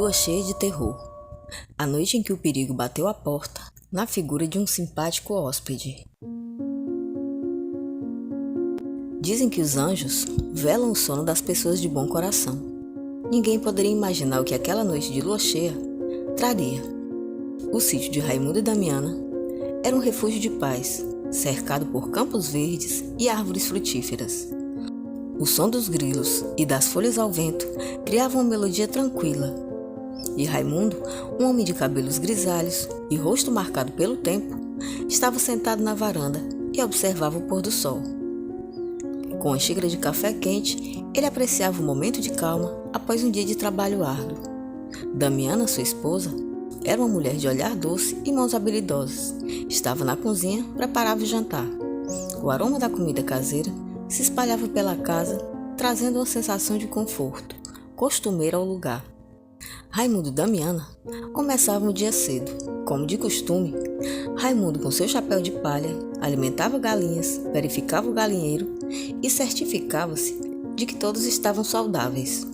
Lua cheia de terror. A noite em que o perigo bateu à porta, na figura de um simpático hóspede. Dizem que os anjos velam o sono das pessoas de bom coração. Ninguém poderia imaginar o que aquela noite de lua cheia traria. O sítio de Raimundo e Damiana era um refúgio de paz, cercado por campos verdes e árvores frutíferas. O som dos grilos e das folhas ao vento criava uma melodia tranquila. E Raimundo, um homem de cabelos grisalhos e rosto marcado pelo tempo, estava sentado na varanda e observava o pôr do sol. Com a xícara de café quente, ele apreciava o momento de calma após um dia de trabalho árduo. Damiana, sua esposa, era uma mulher de olhar doce e mãos habilidosas. Estava na cozinha, preparava o jantar. O aroma da comida caseira se espalhava pela casa, trazendo uma sensação de conforto, costumeira ao lugar. Raimundo e Damiana começavam o dia cedo. Como de costume, Raimundo, com seu chapéu de palha, alimentava galinhas, verificava o galinheiro e certificava-se de que todos estavam saudáveis.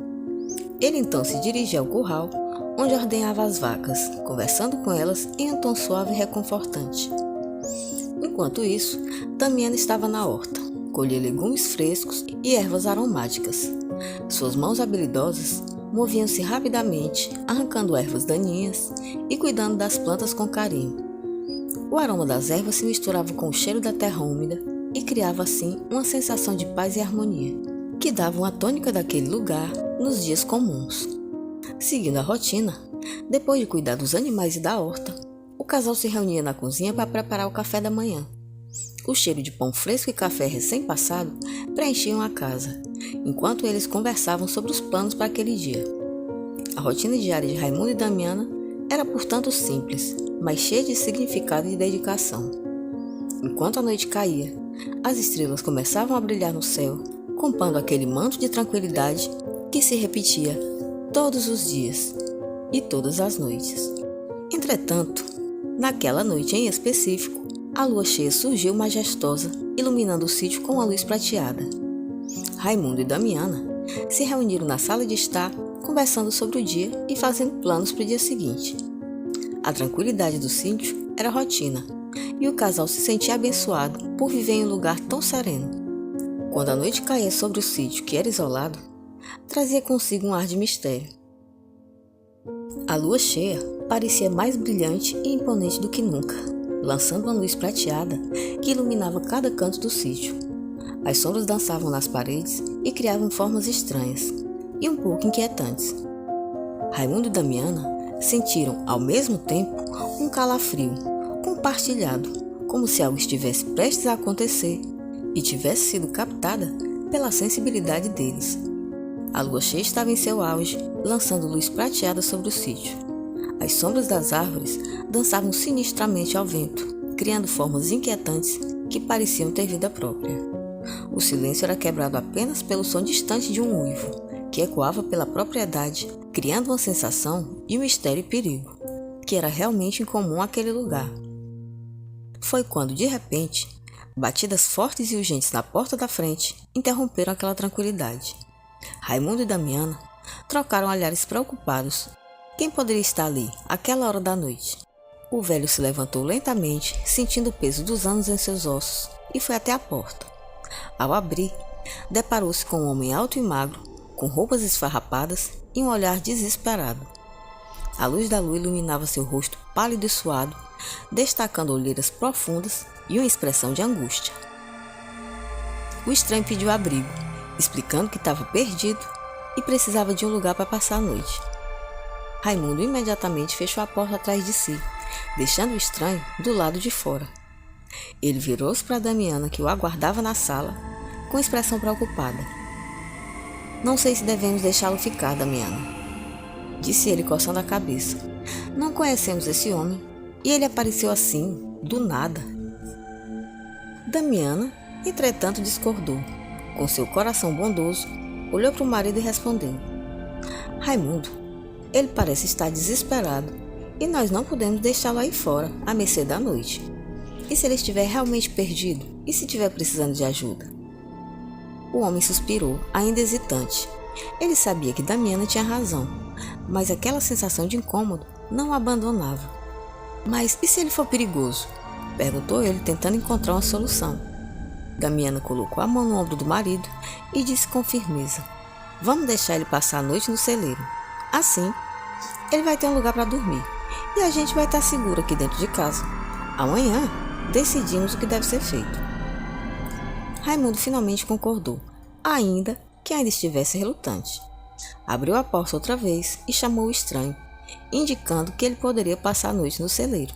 Ele então se dirigia ao curral, onde ordenhava as vacas, conversando com elas em um tom suave e reconfortante. Enquanto isso, Damiana estava na horta, colhia legumes frescos e ervas aromáticas. Suas mãos habilidosas moviam-se rapidamente, arrancando ervas daninhas e cuidando das plantas com carinho. O aroma das ervas se misturava com o cheiro da terra úmida e criava assim uma sensação de paz e harmonia, que dava uma tônica daquele lugar nos dias comuns. Seguindo a rotina, depois de cuidar dos animais e da horta, o casal se reunia na cozinha para preparar o café da manhã. O cheiro de pão fresco e café recém-passado preenchiam a casa, enquanto eles conversavam sobre os planos para aquele dia. A rotina diária de Raimundo e Damiana era, portanto, simples, mas cheia de significado e dedicação. Enquanto a noite caía, as estrelas começavam a brilhar no céu, compondo aquele manto de tranquilidade que se repetia todos os dias e todas as noites. Entretanto, naquela noite em específico, a lua cheia surgiu majestosa, iluminando o sítio com uma luz prateada. Raimundo e Damiana se reuniram na sala de estar, conversando sobre o dia e fazendo planos para o dia seguinte. A tranquilidade do sítio era rotina, e o casal se sentia abençoado por viver em um lugar tão sereno. Quando a noite caía sobre o sítio, que era isolado, trazia consigo um ar de mistério. A lua cheia parecia mais brilhante e imponente do que nunca, lançando uma luz prateada que iluminava cada canto do sítio. As sombras dançavam nas paredes e criavam formas estranhas e um pouco inquietantes. Raimundo e Damiana sentiram, ao mesmo tempo, um calafrio compartilhado, como se algo estivesse prestes a acontecer e tivesse sido captada pela sensibilidade deles. A lua cheia estava em seu auge, lançando luz prateada sobre o sítio. As sombras das árvores dançavam sinistramente ao vento, criando formas inquietantes que pareciam ter vida própria. O silêncio era quebrado apenas pelo som distante de um uivo, que ecoava pela propriedade, criando uma sensação de mistério e perigo, que era realmente incomum àquele lugar. Foi quando, de repente, batidas fortes e urgentes na porta da frente interromperam aquela tranquilidade. Raimundo e Damiana trocaram olhares preocupados. Quem poderia estar ali, àquela hora da noite? O velho se levantou lentamente, sentindo o peso dos anos em seus ossos, e foi até a porta. Ao abrir, deparou-se com um homem alto e magro, com roupas esfarrapadas e um olhar desesperado. A luz da lua iluminava seu rosto pálido e suado, destacando olheiras profundas e uma expressão de angústia. O estranho pediu abrigo, explicando que estava perdido e precisava de um lugar para passar a noite. Raimundo imediatamente fechou a porta atrás de si, deixando o estranho do lado de fora. Ele virou-se para Damiana, que o aguardava na sala, com expressão preocupada. "Não sei se devemos deixá-lo ficar, Damiana", disse ele coçando a cabeça. "Não conhecemos esse homem e ele apareceu assim, do nada." Damiana, entretanto, discordou. Com seu coração bondoso, olhou para o marido e respondeu: "Raimundo, ele parece estar desesperado e nós não podemos deixá-lo aí fora, à mercê da noite. E se ele estiver realmente perdido? E se estiver precisando de ajuda?" O homem suspirou, ainda hesitante. Ele sabia que Damiana tinha razão, mas aquela sensação de incômodo não o abandonava. Mas e se ele for perigoso? Perguntou ele, tentando encontrar uma solução. Damiana colocou a mão no ombro do marido e disse com firmeza: vamos deixar ele passar a noite no celeiro. Assim, ele vai ter um lugar para dormir e a gente vai estar seguro aqui dentro de casa. Amanhã, decidimos o que deve ser feito. Raimundo finalmente concordou, ainda que ainda estivesse relutante. Abriu a porta outra vez e chamou o estranho, indicando que ele poderia passar a noite no celeiro.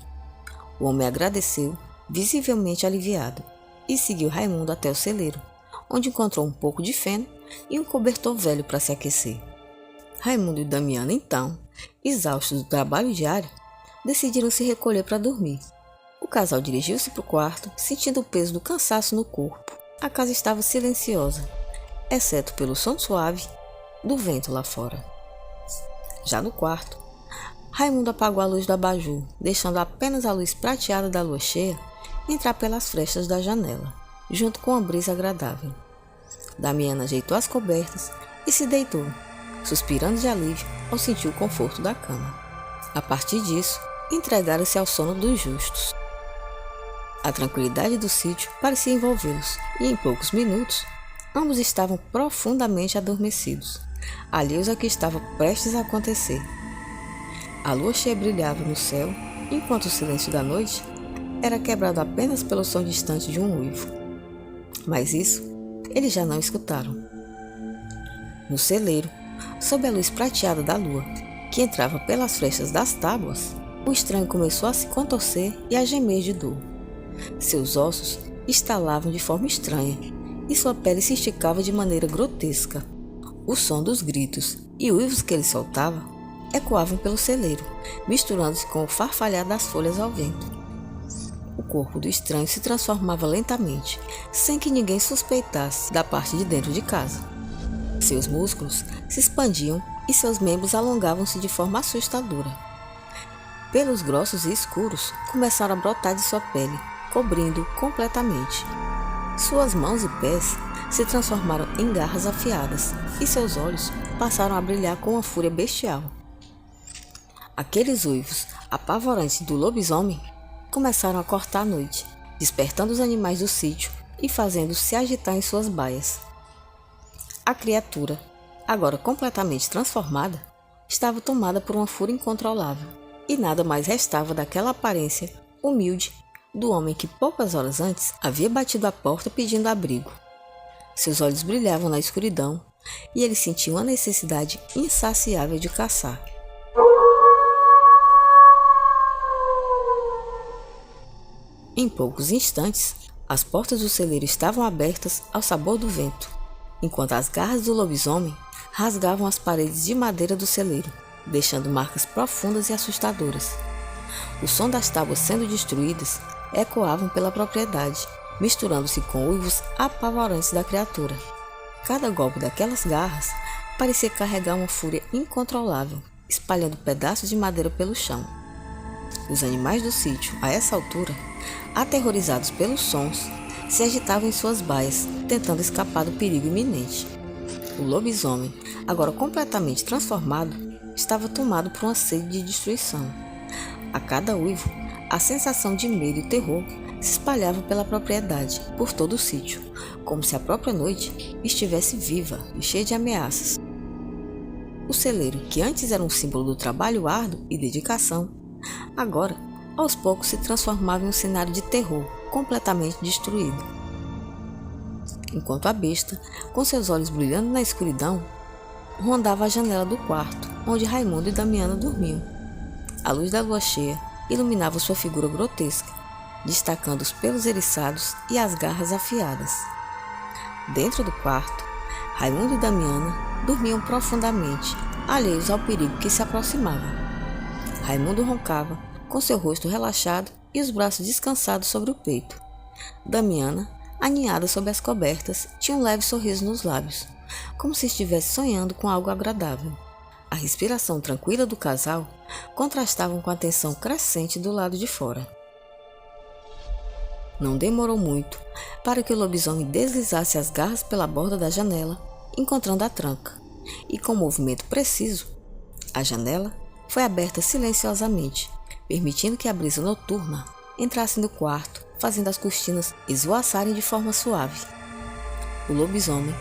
O homem agradeceu, visivelmente aliviado, e seguiu Raimundo até o celeiro, onde encontrou um pouco de feno e um cobertor velho para se aquecer. Raimundo e Damiana, então, exaustos do trabalho diário, decidiram se recolher para dormir. O casal dirigiu-se para o quarto, sentindo o peso do cansaço no corpo. A casa estava silenciosa, exceto pelo som suave do vento lá fora. Já no quarto, Raimundo apagou a luz do abajur, deixando apenas a luz prateada da lua cheia entrar pelas frestas da janela, junto com uma brisa agradável. Damiana ajeitou as cobertas e se deitou, suspirando de alívio ao sentir o conforto da cama. A partir disso, entregaram-se ao sono dos justos. A tranquilidade do sítio parecia envolvê-los, e em poucos minutos, ambos estavam profundamente adormecidos, alheios ao que estava prestes a acontecer. A lua cheia brilhava no céu, enquanto o silêncio da noite era quebrado apenas pelo som distante de um uivo. Mas isso eles já não escutaram. No celeiro, sob a luz prateada da lua, que entrava pelas frestas das tábuas, o estranho começou a se contorcer e a gemer de dor. Seus ossos estalavam de forma estranha e sua pele se esticava de maneira grotesca. O som dos gritos e uivos que ele soltava ecoavam pelo celeiro, misturando-se com o farfalhar das folhas ao vento. O corpo do estranho se transformava lentamente, sem que ninguém suspeitasse da parte de dentro de casa. Seus músculos se expandiam e seus membros alongavam-se de forma assustadora. Pelos grossos e escuros começaram a brotar de sua pele, cobrindo-o completamente. Suas mãos e pés se transformaram em garras afiadas e seus olhos passaram a brilhar com uma fúria bestial. Aqueles uivos apavorantes do lobisomem começaram a cortar a noite, despertando os animais do sítio e fazendo-os se agitar em suas baias. A criatura, agora completamente transformada, estava tomada por uma fúria incontrolável, e nada mais restava daquela aparência humilde do homem que poucas horas antes havia batido à porta pedindo abrigo. Seus olhos brilhavam na escuridão e ele sentia uma necessidade insaciável de caçar. Em poucos instantes, as portas do celeiro estavam abertas ao sabor do vento, enquanto as garras do lobisomem rasgavam as paredes de madeira do celeiro, deixando marcas profundas e assustadoras. O som das tábuas sendo destruídas ecoavam pela propriedade, misturando-se com uivos apavorantes da criatura. Cada golpe daquelas garras parecia carregar uma fúria incontrolável, espalhando pedaços de madeira pelo chão. Os animais do sítio, a essa altura, aterrorizados pelos sons, se agitavam em suas baias, tentando escapar do perigo iminente. O lobisomem, agora completamente transformado, estava tomado por uma sede de destruição. A cada uivo, a sensação de medo e terror se espalhava pela propriedade, por todo o sítio, como se a própria noite estivesse viva e cheia de ameaças. O celeiro, que antes era um símbolo do trabalho árduo e dedicação, agora, aos poucos, se transformava em um cenário de terror completamente destruído. Enquanto a besta, com seus olhos brilhando na escuridão, rondava a janela do quarto, onde Raimundo e Damiana dormiam. A luz da lua cheia iluminava sua figura grotesca, destacando os pelos eriçados e as garras afiadas. Dentro do quarto, Raimundo e Damiana dormiam profundamente, alheios ao perigo que se aproximava. Raimundo roncava, com seu rosto relaxado e os braços descansados sobre o peito. Damiana, aninhada sob as cobertas, tinha um leve sorriso nos lábios, como se estivesse sonhando com algo agradável. A respiração tranquila do casal contrastava com a tensão crescente do lado de fora. Não demorou muito para que o lobisomem deslizasse as garras pela borda da janela, encontrando a tranca, e com um movimento preciso, a janela foi aberta silenciosamente, permitindo que a brisa noturna entrasse no quarto, fazendo as cortinas esvoaçarem de forma suave. O lobisomem,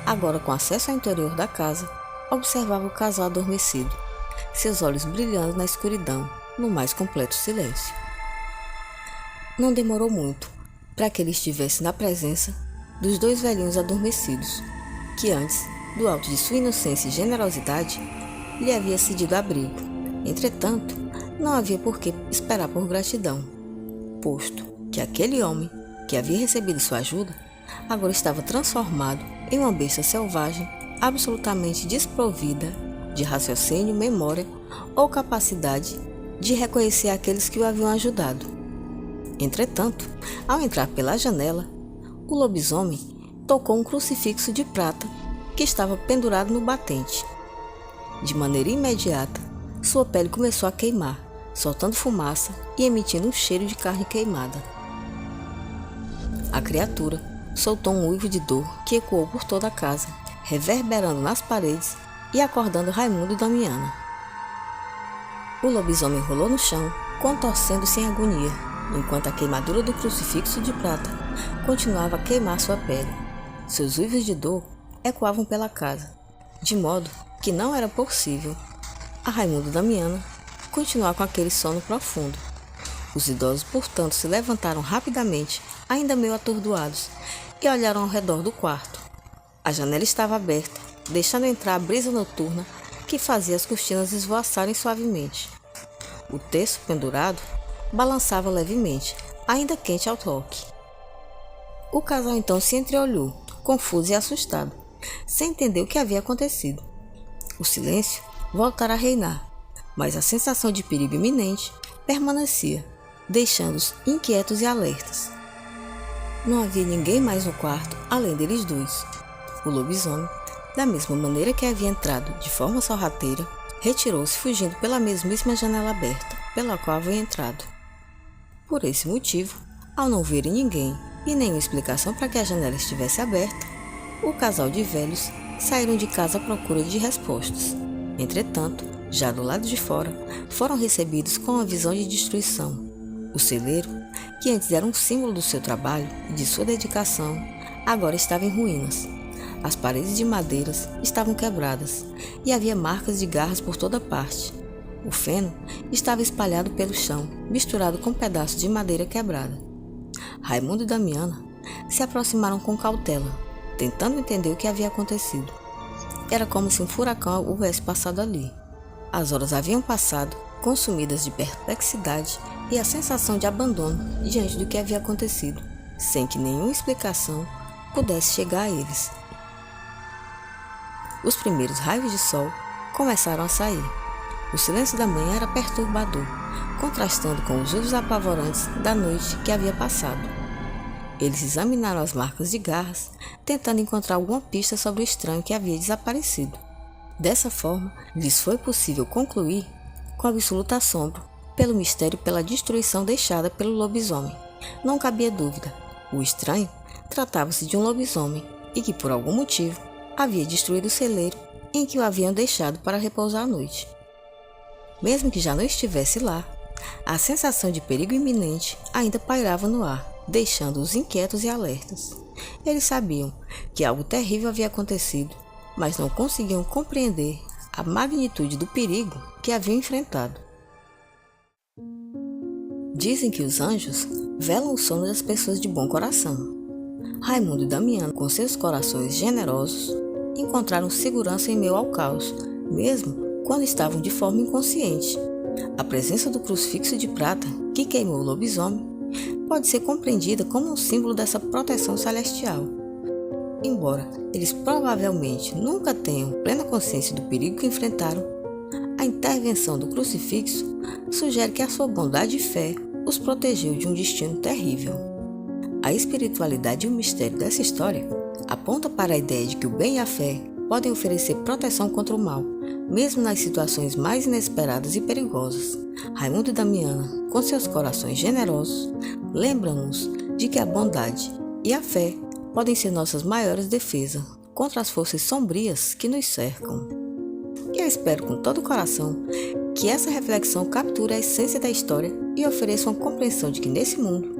agora com acesso ao interior da casa, observava o casal adormecido, seus olhos brilhando na escuridão, no mais completo silêncio. Não demorou muito para que ele estivesse na presença dos dois velhinhos adormecidos, que antes, do alto de sua inocência e generosidade, lhe havia cedido abrigo. Entretanto, não havia por que esperar por gratidão, posto que aquele homem, que havia recebido sua ajuda, agora estava transformado em uma besta selvagem, absolutamente desprovida de raciocínio, memória ou capacidade de reconhecer aqueles que o haviam ajudado. Entretanto, ao entrar pela janela, o lobisomem tocou um crucifixo de prata que estava pendurado no batente. De maneira imediata, sua pele começou a queimar, soltando fumaça e emitindo um cheiro de carne queimada. A criatura soltou um uivo de dor que ecoou por toda a casa, reverberando nas paredes e acordando Raimundo e Damiana. O lobisomem rolou no chão, contorcendo-se em agonia, enquanto a queimadura do crucifixo de prata continuava a queimar sua pele. Seus uivos de dor ecoavam pela casa, de modo que não era possível a Raimundo e Damiana continuar com aquele sono profundo. Os idosos, portanto, se levantaram rapidamente, ainda meio atordoados, e olharam ao redor do quarto. A janela estava aberta, deixando entrar a brisa noturna que fazia as cortinas esvoaçarem suavemente. O terço pendurado balançava levemente, ainda quente ao toque. O casal então se entreolhou, confuso e assustado, sem entender o que havia acontecido. O silêncio voltara a reinar, mas a sensação de perigo iminente permanecia, deixando-os inquietos e alertas. Não havia ninguém mais no quarto, além deles dois. O lobisomem, da mesma maneira que havia entrado de forma sorrateira, retirou-se fugindo pela mesmíssima janela aberta, pela qual havia entrado. Por esse motivo, ao não verem ninguém e nenhuma explicação para que a janela estivesse aberta, o casal de velhos saíram de casa à procura de respostas. Entretanto, já do lado de fora, foram recebidos com uma visão de destruição. O celeiro, que antes era um símbolo do seu trabalho e de sua dedicação, agora estava em ruínas. As paredes de madeiras estavam quebradas e havia marcas de garras por toda parte. O feno estava espalhado pelo chão, misturado com pedaços de madeira quebrada. Raimundo e Damiana se aproximaram com cautela, tentando entender o que havia acontecido. Era como se um furacão houvesse passado ali. As horas haviam passado, consumidas de perplexidade e a sensação de abandono diante do que havia acontecido, sem que nenhuma explicação pudesse chegar a eles. Os primeiros raios de sol começaram a sair. O silêncio da manhã era perturbador, contrastando com os uivos apavorantes da noite que havia passado. Eles examinaram as marcas de garras, tentando encontrar alguma pista sobre o estranho que havia desaparecido. Dessa forma, lhes foi possível concluir, com absoluto assombro, pelo mistério e pela destruição deixada pelo lobisomem. Não cabia dúvida, o estranho tratava-se de um lobisomem e que, por algum motivo, havia destruído o celeiro em que o haviam deixado para repousar à noite. Mesmo que já não estivesse lá, a sensação de perigo iminente ainda pairava no ar, deixando-os inquietos e alertas. Eles sabiam que algo terrível havia acontecido, mas não conseguiam compreender a magnitude do perigo que haviam enfrentado. Dizem que os anjos velam o sono das pessoas de bom coração. Raimundo e Damiana, com seus corações generosos, encontraram segurança em meio ao caos, mesmo quando estavam de forma inconsciente. A presença do crucifixo de prata que queimou o lobisomem pode ser compreendida como um símbolo dessa proteção celestial. Embora eles provavelmente nunca tenham plena consciência do perigo que enfrentaram, a intervenção do crucifixo sugere que a sua bondade e fé os protegeu de um destino terrível. A espiritualidade e o mistério dessa história aponta para a ideia de que o bem e a fé podem oferecer proteção contra o mal, mesmo nas situações mais inesperadas e perigosas. Raimundo e Damiana, com seus corações generosos, lembram-nos de que a bondade e a fé podem ser nossas maiores defesas contra as forças sombrias que nos cercam. E eu espero com todo o coração que essa reflexão capture a essência da história e ofereça uma compreensão de que nesse mundo,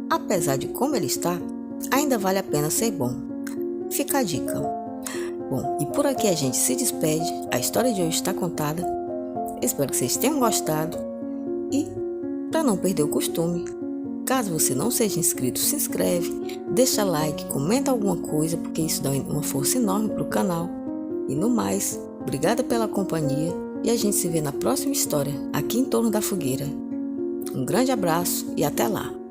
apesar de como ele está, ainda vale a pena ser bom. Fica a dica. Bom, e por aqui a gente se despede, a história de hoje está contada. Espero que vocês tenham gostado e, para não perder o costume, caso você não seja inscrito, se inscreve, deixa like, comenta alguma coisa, porque isso dá uma força enorme para o canal. E no mais, obrigada pela companhia e a gente se vê na próxima história, aqui em torno da fogueira. Um grande abraço e até lá!